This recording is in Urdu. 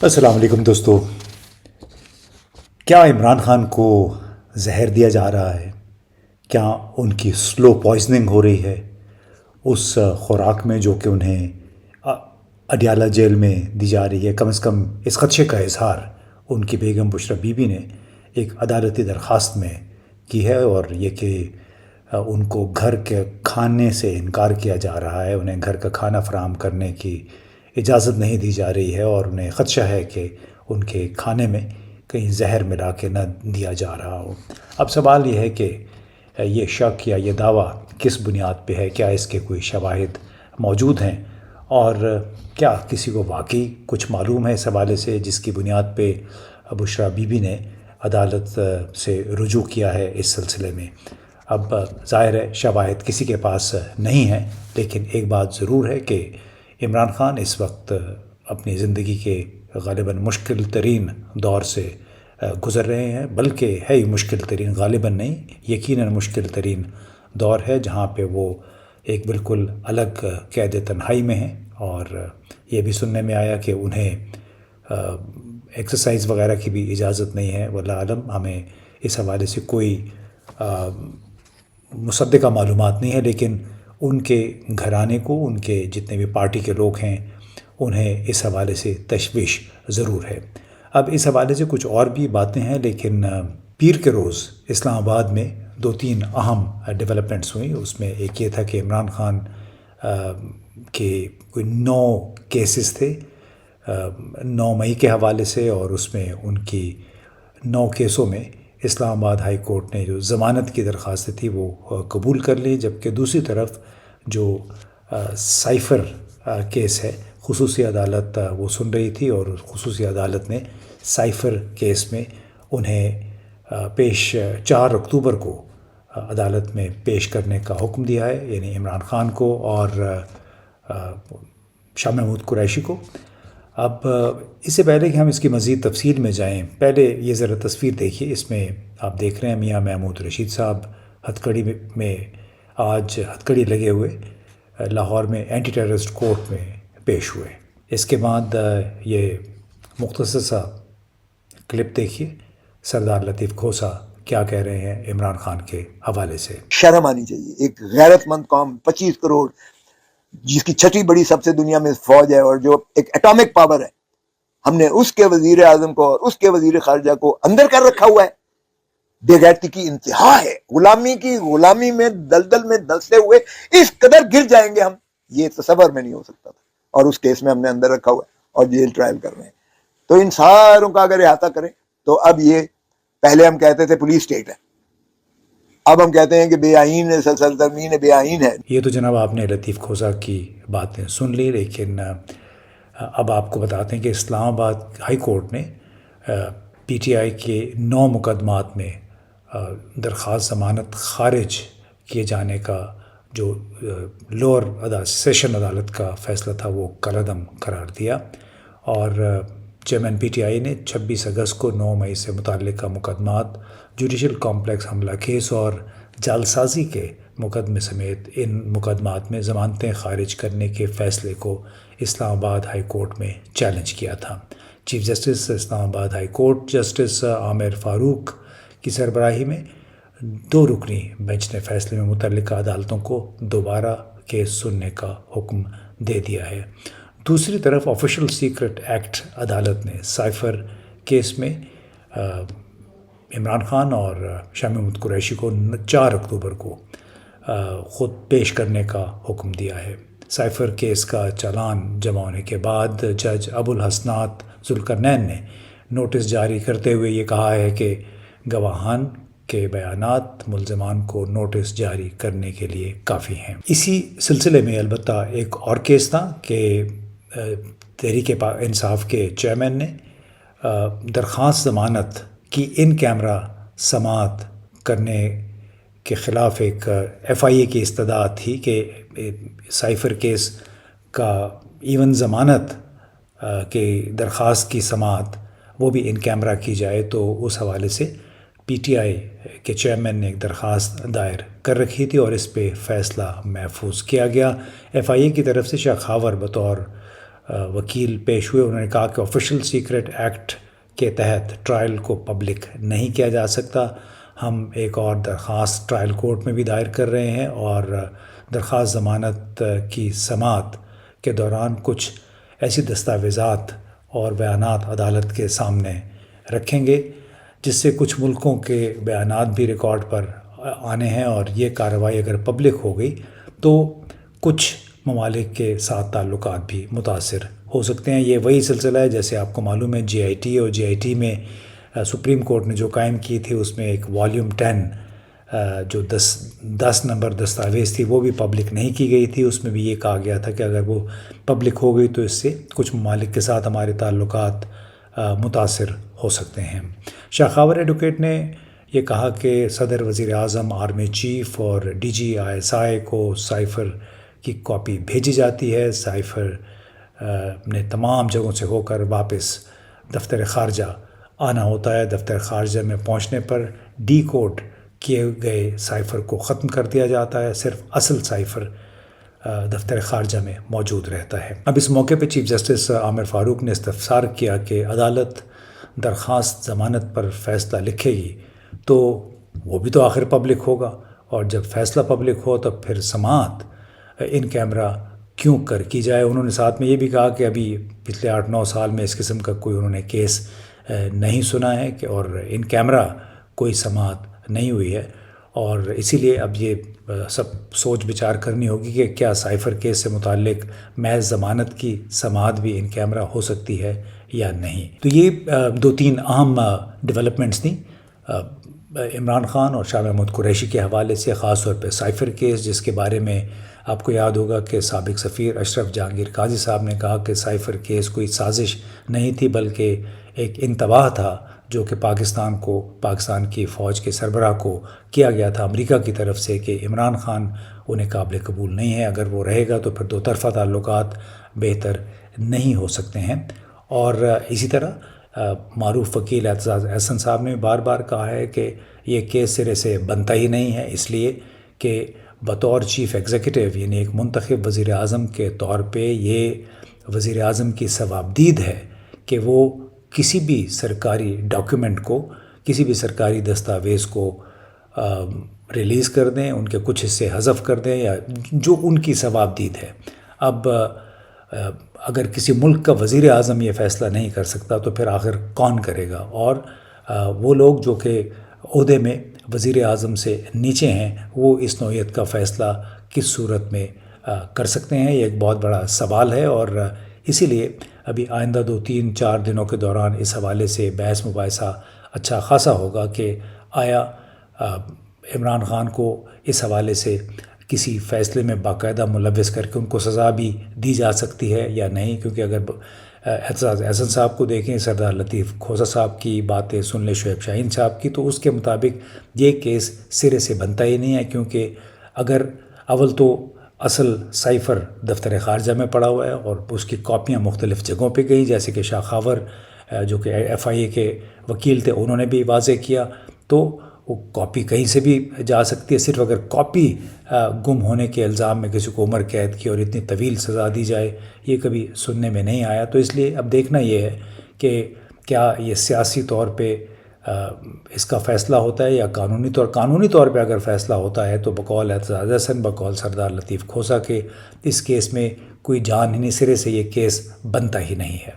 السلام علیکم دوستو. کیا عمران خان کو زہر دیا جا رہا ہے؟ کیا ان کی سلو پوائزننگ ہو رہی ہے اس خوراک میں جو کہ انہیں اڈیالہ جیل میں دی جا رہی ہے؟ کم از کم اس خدشے کا اظہار ان کی بیگم بشریٰ بی بی نے ایک عدالتی درخواست میں کی ہے، اور یہ کہ ان کو گھر کے کھانے سے انکار کیا جا رہا ہے، انہیں گھر کا کھانا فراہم کرنے کی اجازت نہیں دی جا رہی ہے، اور انہیں خدشہ ہے کہ ان کے کھانے میں کہیں زہر ملا کے نہ دیا جا رہا ہو. اب سوال یہ ہے کہ یہ شک یا یہ دعویٰ کس بنیاد پہ ہے؟ کیا اس کے کوئی شواہد موجود ہیں، اور کیا کسی کو واقعی کچھ معلوم ہے اس حوالے سے جس کی بنیاد پہ بشریٰ بی بی نے عدالت سے رجوع کیا ہے اس سلسلے میں؟ اب ظاہر ہے شواہد کسی کے پاس نہیں ہیں، لیکن ایک بات ضرور ہے کہ عمران خان اس وقت اپنی زندگی کے غالباً مشکل ترین دور سے گزر رہے ہیں، بلکہ ہے ہی مشکل ترین، غالباً نہیں، یقیناً مشکل ترین دور ہے، جہاں پہ وہ ایک بالکل الگ قید تنہائی میں ہیں. اور یہ بھی سننے میں آیا کہ انہیں ایکسرسائز وغیرہ کی بھی اجازت نہیں ہے. واللہ عالم، ہمیں اس حوالے سے کوئی مصدقہ معلومات نہیں ہے، لیکن ان کے گھرانے کو، ان کے جتنے بھی پارٹی کے لوگ ہیں، انہیں اس حوالے سے تشویش ضرور ہے. اب اس حوالے سے کچھ اور بھی باتیں ہیں، لیکن پیر کے روز اسلام آباد میں 2-3 اہم ڈیولپمنٹس ہوئیں. اس میں ایک یہ تھا کہ عمران خان کے کوئی 9 کیسز تھے 9 مئی کے حوالے سے، اور اس میں ان کی 9 کیسوں میں اسلام آباد ہائی کورٹ نے جو ضمانت کی درخواست تھی وہ قبول کر لی، جبکہ دوسری طرف جو سائفر کیس ہے، خصوصی عدالت وہ سن رہی تھی، اور خصوصی عدالت نے سائفر کیس میں انہیں 4 اکتوبر کو عدالت میں پیش کرنے کا حکم دیا ہے، یعنی عمران خان کو اور شاہ محمود قریشی کو. اب اس سے پہلے کہ ہم اس کی مزید تفصیل میں جائیں، پہلے یہ ذرا تصویر دیکھیے. اس میں آپ دیکھ رہے ہیں میاں محمود رشید صاحب ہتھکڑی میں آج ہتھکڑی لگے ہوئے لاہور میں اینٹی ٹیررسٹ کورٹ میں پیش ہوئے. اس کے بعد یہ مختصر سا کلپ دیکھیے، سردار لطیف کھوسہ کیا کہہ رہے ہیں عمران خان کے حوالے سے. شرم آنی چاہیے. ایک غیرت مند قوم، 25 کروڑ، جس کی 6ٹھی بڑی سب سے دنیا میں فوج ہے، اور جو ایک ایٹامک پاور ہے، ہم نے اس کے وزیر اعظم کو اور اس کے وزیر خارجہ کو اندر کر رکھا ہوا ہے. بے غیرتی کی انتہا ہے. غلامی میں دلدل میں دلسے ہوئے اس قدر گر جائیں گے ہم، یہ تصور میں نہیں ہو سکتا تھا. اور اس کیس میں ہم نے اندر رکھا ہوا ہے اور جیل ٹرائل کر رہے ہیں. تو ان ساروں کا اگر احاطہ کریں تو اب یہ، پہلے ہم کہتے تھے پولیس اسٹیٹ ہے، اب ہم کہتے ہیں کہ بے آئین ہے، سرزمین بے آئین ہے. یہ تو جناب آپ نے لطیف کھوسہ کی باتیں سن لی، لیکن اب آپ کو بتاتے ہیں کہ اسلام آباد ہائی کورٹ نے پی ٹی آئی کے 9 مقدمات میں درخواست ضمانت خارج کیے جانے کا جو لوور سیشن عدالت کا فیصلہ تھا وہ کالعدم قرار دیا، اور چیئرمین پی ٹی آئی نے 26 اگست کو 9 مئی سے متعلقہ مقدمات، جوڈیشل کمپلیکس حملہ کیس اور جعلسازی کے مقدمے سمیت ان مقدمات میں ضمانتیں خارج کرنے کے فیصلے کو اسلام آباد ہائی کورٹ میں چیلنج کیا تھا. چیف جسٹس اسلام آباد ہائی کورٹ جسٹس عامر فاروق کی سربراہی میں 2 رکنی بینچ نے فیصلے میں متعلقہ عدالتوں کو دوبارہ کیس سننے کا حکم دے دیا ہے. دوسری طرف آفیشل سیکرٹ ایکٹ عدالت نے سائفر کیس میں عمران خان اور شاہ محمود قریشی کو 4 اکتوبر کو خود پیش کرنے کا حکم دیا ہے. سائفر کیس کا چالان جمع ہونے کے بعد جج ابو الحسنات ذوالقرنین نے نوٹس جاری کرتے ہوئے یہ کہا ہے کہ گواہان کے بیانات ملزمان کو نوٹس جاری کرنے کے لیے کافی ہیں. اسی سلسلے میں البتہ ایک اور کیس تھا کہ تحریک انصاف کے چیئرمین نے درخواست ضمانت کی ان کیمرہ سماعت کرنے کے خلاف ایک ایف آئی اے کی استدعا تھی کہ سائفر کیس کا ایون ضمانت کے درخواست کی سماعت وہ بھی ان کیمرہ کی جائے. تو اس حوالے سے پی ٹی آئی کے چیئرمین نے ایک درخواست دائر کر رکھی تھی، اور اس پہ فیصلہ محفوظ کیا گیا. ایف آئی اے کی طرف سے شاہ خاور بطور وکیل پیش ہوئے. انہوں نے کہا کہ آفیشیل سیکرٹ ایکٹ کے تحت ٹرائل کو پبلک نہیں کیا جا سکتا. ہم ایک اور درخواست ٹرائل کورٹ میں بھی دائر کر رہے ہیں اور درخواست ضمانت کی سماعت کے دوران کچھ ایسی دستاویزات اور بیانات عدالت کے سامنے رکھیں گے جس سے کچھ ملکوں کے بیانات بھی ریکارڈ پر آنے ہیں, اور یہ کارروائی اگر پبلک ہو گئی تو کچھ ممالک کے ساتھ تعلقات بھی متاثر ہو سکتے ہیں. یہ وہی سلسلہ ہے جیسے آپ کو معلوم ہے جی آئی ٹی, اور جی آئی ٹی میں سپریم کورٹ نے جو قائم کی تھی اس میں ایک والیوم 10 جو 10 نمبر دستاویز تھی وہ بھی پبلک نہیں کی گئی تھی. اس میں بھی یہ کہا گیا تھا کہ اگر وہ پبلک ہو گئی تو اس سے کچھ ممالک کے ساتھ ہمارے تعلقات متاثر ہو سکتے ہیں. شاخاور ایڈوکیٹ نے یہ کہا کہ صدر, وزیر اعظم, آرمی چیف اور D G I S I کو سائفر کی کاپی بھیجی جاتی ہے. سائفر نے تمام جگہوں سے ہو کر واپس دفتر خارجہ آنا ہوتا ہے. دفتر خارجہ میں پہنچنے پر ڈی کوڈ کیے گئے سائفر کو ختم کر دیا جاتا ہے. صرف اصل سائفر دفتر خارجہ میں موجود رہتا ہے. اب اس موقع پہ چیف جسٹس عامر فاروق نے استفسار کیا کہ عدالت درخواست ضمانت پر فیصلہ لکھے گی تو وہ بھی تو آخر پبلک ہوگا, اور جب فیصلہ پبلک ہو تو پھر سماعت ان کیمرہ کیوں کی جائے. انہوں نے ساتھ میں یہ بھی کہا کہ ابھی پچھلے 8-9 سال میں اس قسم کا کوئی انہوں نے کیس نہیں سنا ہے کہ اور ان کیمرہ کوئی سماعت نہیں ہوئی ہے, اور اسی لیے اب یہ سب سوچ بچار کرنی ہوگی کہ کیا سائفر کیس سے متعلق محض ضمانت کی سماعت بھی ان کیمرہ ہو سکتی ہے یا نہیں. تو یہ 2-3 اہم ڈیولپمنٹس تھیں عمران خان اور شاہ محمود قریشی کے حوالے سے, خاص طور پہ سائفر کیس جس کے بارے میں آپ کو یاد ہوگا کہ سابق سفیر اشرف جہانگیر قاضی صاحب نے کہا کہ سائفر کیس کوئی سازش نہیں تھی بلکہ ایک انتباہ تھا جو کہ پاکستان کی فوج کے سربراہ کو کیا گیا تھا امریکہ کی طرف سے کہ عمران خان انہیں قابل قبول نہیں ہے, اگر وہ رہے گا تو پھر 2 طرفہ تعلقات بہتر نہیں ہو سکتے ہیں. اور اسی طرح معروف وکیل اعتزاز احسن صاحب نے بار بار کہا ہے کہ یہ کیس سرے سے بنتا ہی نہیں ہے, اس لیے کہ بطور چیف ایگزیکٹو یعنی ایک منتخب وزیر اعظم کے طور پہ یہ وزیر اعظم کی ثوابدید ہے کہ وہ کسی بھی سرکاری ڈاکیومنٹ کو, کسی بھی سرکاری دستاویز کو ریلیز کر دیں, ان کے کچھ حصے حذف کر دیں یا جو ان کی ثوابدید ہے. اب اگر کسی ملک کا وزیر اعظم یہ فیصلہ نہیں کر سکتا تو پھر آخر کون کرے گا, اور وہ لوگ جو کہ عہدے میں وزیر اعظم سے نیچے ہیں وہ اس نوعیت کا فیصلہ کس صورت میں کر سکتے ہیں. یہ ایک بہت بڑا سوال ہے, اور اسی لیے ابھی آئندہ 2-3-4 دنوں کے دوران اس حوالے سے بحث مباحثہ اچھا خاصا ہوگا کہ آیا عمران خان کو اس حوالے سے کسی فیصلے میں باقاعدہ ملوث کر کے ان کو سزا بھی دی جا سکتی ہے یا نہیں. کیونکہ اگر اعتزاز احسن صاحب کو دیکھیں, سردار لطیف کھوسہ صاحب کی باتیں سن لیں, شعیب شاہین صاحب کی, تو اس کے مطابق یہ کیس سرے سے بنتا ہی نہیں ہے. کیونکہ اگر اول تو اصل سائفر دفتر خارجہ میں پڑا ہوا ہے اور اس کی کاپیاں مختلف جگہوں پہ گئیں, جیسے کہ شاخاور جو کہ ایف آئی اے کے وکیل تھے انہوں نے بھی واضح کیا, تو وہ کاپی کہیں سے بھی جا سکتی ہے. صرف اگر کاپی گم ہونے کے الزام میں کسی کو عمر قید کی اور اتنی طویل سزا دی جائے, یہ کبھی سننے میں نہیں آیا. تو اس لیے اب دیکھنا یہ ہے کہ کیا یہ سیاسی طور پہ اس کا فیصلہ ہوتا ہے یا قانونی طور پہ اگر فیصلہ ہوتا ہے تو بقول اعتزاز احسن, بقول سردار لطیف کھوسہ کے اس کیس میں کوئی جان ہی نہیں, سرے سے یہ کیس بنتا ہی نہیں ہے.